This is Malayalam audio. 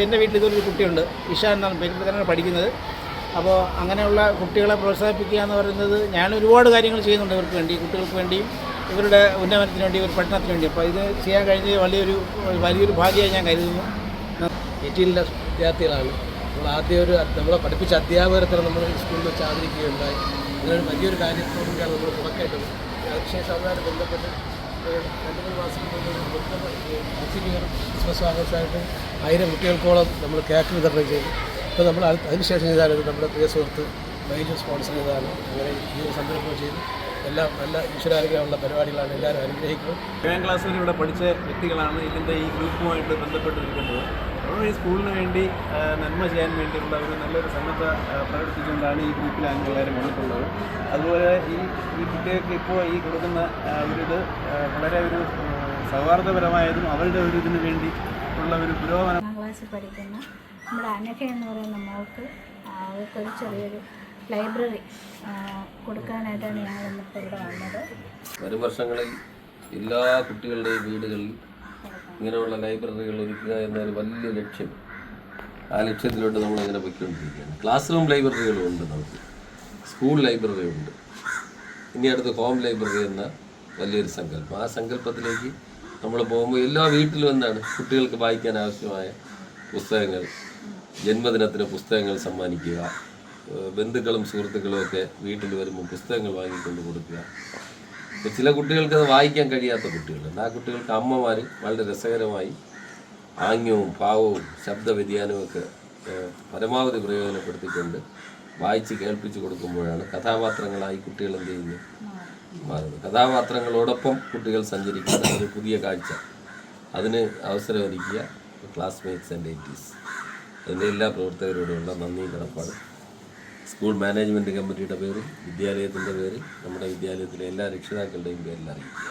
എൻ്റെ വീട്ടിൽ ഇതൊരു കുട്ടിയുണ്ട്, ഇഷ എന്നാണ് പേരിൽ പഠിക്കുന്നത്. അപ്പോൾ അങ്ങനെയുള്ള കുട്ടികളെ പ്രോത്സാഹിപ്പിക്കുക എന്ന് പറയുന്നത് ഞാൻ ഒരുപാട് കാര്യങ്ങൾ ചെയ്യുന്നുണ്ട് ഇവർക്ക് വേണ്ടി, കുട്ടികൾക്ക് വേണ്ടിയും ഇവരുടെ ഉന്നമനത്തിന് വേണ്ടി, ഇവർ പഠനത്തിന് വേണ്ടി. അപ്പോൾ ഇത് ചെയ്യാൻ കഴിഞ്ഞത് വലിയൊരു ഭാഗ്യമായി ഞാൻ കരുതുന്നു. എറ്റിയിലെ വിദ്യാർത്ഥികളാണ്. നമ്മളെ പഠിപ്പിച്ച അധ്യാപകരെ നമ്മൾ സ്കൂളിൽ വെച്ച് ആദരിക്കുകയുണ്ടായി. അങ്ങനെ വലിയൊരു കാര്യത്തോടുകൂടിയാണ് നമ്മൾ തുടക്കമായിട്ടത്. അതിനുശേഷം അവരുമായിട്ട് ബന്ധപ്പെട്ട് 2-3 മാസം ക്രിസ്മസ് ആഘോഷമായിട്ട് 1000 കുട്ടികൾക്കോളം നമ്മൾ കേക്ക് വിതരണം ചെയ്തു. അപ്പോൾ നമ്മൾ അതിനുശേഷം ചെയ്താണ് നമ്മുടെ പ്രിയ സുഹൃത്ത് വൈദ്യുതി സ്പോൺസർ ചെയ്തതാണ്. അങ്ങനെ ഈ ഒരു സംരംഭം ചെയ്തു. എല്ലാം നല്ല ഈശ്വരാനുഗ്രഹമുള്ള പരിപാടികളാണ്. എല്ലാവരും അനുഗ്രഹിക്കുന്നത്. 7ാം ക്ലാസ് വരെ ഇവിടെ പഠിച്ച വ്യക്തികളാണ് ഇതിൻ്റെ ഈ ഗ്രൂപ്പുമായിട്ട് ബന്ധപ്പെട്ടിരിക്കുന്നത്. അപ്പോൾ ഈ സ്കൂളിന് വേണ്ടി നന്മ ചെയ്യാൻ വേണ്ടിയുള്ള ഒരു നല്ലൊരു സന്നദ്ധ പ്രവർത്തിച്ചുകൊണ്ടാണ് ഈ ഗ്രൂപ്പിൽ അംഗങ്ങളെല്ലാവരും വന്നിട്ടുള്ളത്. അതുപോലെ ഈ കുട്ടികൾക്ക് ഇപ്പോൾ ഈ കൊടുക്കുന്ന ഒരിത് വളരെ ഒരു സൗഹാർദ്ദപരമായതും അവരുടെ ഒരു ഇതിന് വേണ്ടി ഉള്ള ഒരു പുരോഗമനം. 7ാം ക്ലാസ്സിൽ പഠിക്കുന്ന നമ്മുടെ അനഘ എന്ന് പറയുന്ന മോൾക്ക് അവർക്കൊരു ചെറിയൊരു ലൈബ്രറി കൊടുക്കാനായിട്ടാണ് ഞങ്ങൾ ഇന്നിപ്പോൾ ഇവിടെ വന്നത്. വരും വർഷങ്ങളിൽ എല്ലാ കുട്ടികളുടെയും വീടുകളിൽ ഇങ്ങനെയുള്ള ലൈബ്രറികൾ ഒരുക്കുക എന്നൊരു വലിയ ലക്ഷ്യം. ആ ലക്ഷ്യത്തിലോട്ട് നമ്മളിങ്ങനെ പോയിക്കൊണ്ടിരിക്കുകയാണ്. ക്ലാസ് റൂം ലൈബ്രറികളും ഉണ്ട്, നമുക്ക് സ്കൂൾ ലൈബ്രറി ഉണ്ട്, ഇനി അടുത്ത് ഹോം ലൈബ്രറി എന്ന വലിയൊരു സങ്കല്പം. ആ സങ്കല്പത്തിലേക്ക് നമ്മൾ പോകുമ്പോൾ എല്ലാ വീട്ടിലും എന്താണ് കുട്ടികൾക്ക് വായിക്കാൻ ആവശ്യമായ പുസ്തകങ്ങൾ, ജന്മദിനത്തിന് പുസ്തകങ്ങൾ സമ്മാനിക്കുക, ബന്ധുക്കളും സുഹൃത്തുക്കളും ഒക്കെ വീട്ടിൽ വരുമ്പോൾ പുസ്തകങ്ങൾ വാങ്ങിക്കൊണ്ട് കൊടുക്കുക. ചില കുട്ടികൾക്ക് അത് വായിക്കാൻ കഴിയാത്ത കുട്ടികളുണ്ട്. ആ കുട്ടികൾക്ക് അമ്മമാർ വളരെ രസകരമായി ആംഗ്യവും ഭാവവും ശബ്ദ വ്യതിയാനവും ഒക്കെ പരമാവധി പ്രയോജനപ്പെടുത്തിക്കൊണ്ട് വായിച്ച് കേൾപ്പിച്ച് കൊടുക്കുമ്പോഴാണ് കഥാപാത്രങ്ങളായി കുട്ടികൾ എന്ത് ചെയ്യുന്നത് മാറുന്നത്. കഥാപാത്രങ്ങളോടൊപ്പം കുട്ടികൾ സഞ്ചരിക്കുന്ന ഒരു പുതിയ കാഴ്ച, അതിന് അവസരമൊരുക്കിയ ക്ലാസ്മേറ്റ്സ് ആൻഡ് എയ്റ്റീസ്, അതിൻ്റെ എല്ലാ പ്രവർത്തകരോടുമുള്ള നന്ദിയും കടപ്പാട് സ്കൂൾ മാനേജ്മെൻറ്റ് കമ്മിറ്റിയുടെ പേരിൽ, വിദ്യാലയത്തിൻ്റെ പേരിൽ, നമ്മുടെ വിദ്യാലയത്തിലെ എല്ലാ രക്ഷിതാക്കളുടെയും പേരിൽ അറിയിക്കുക.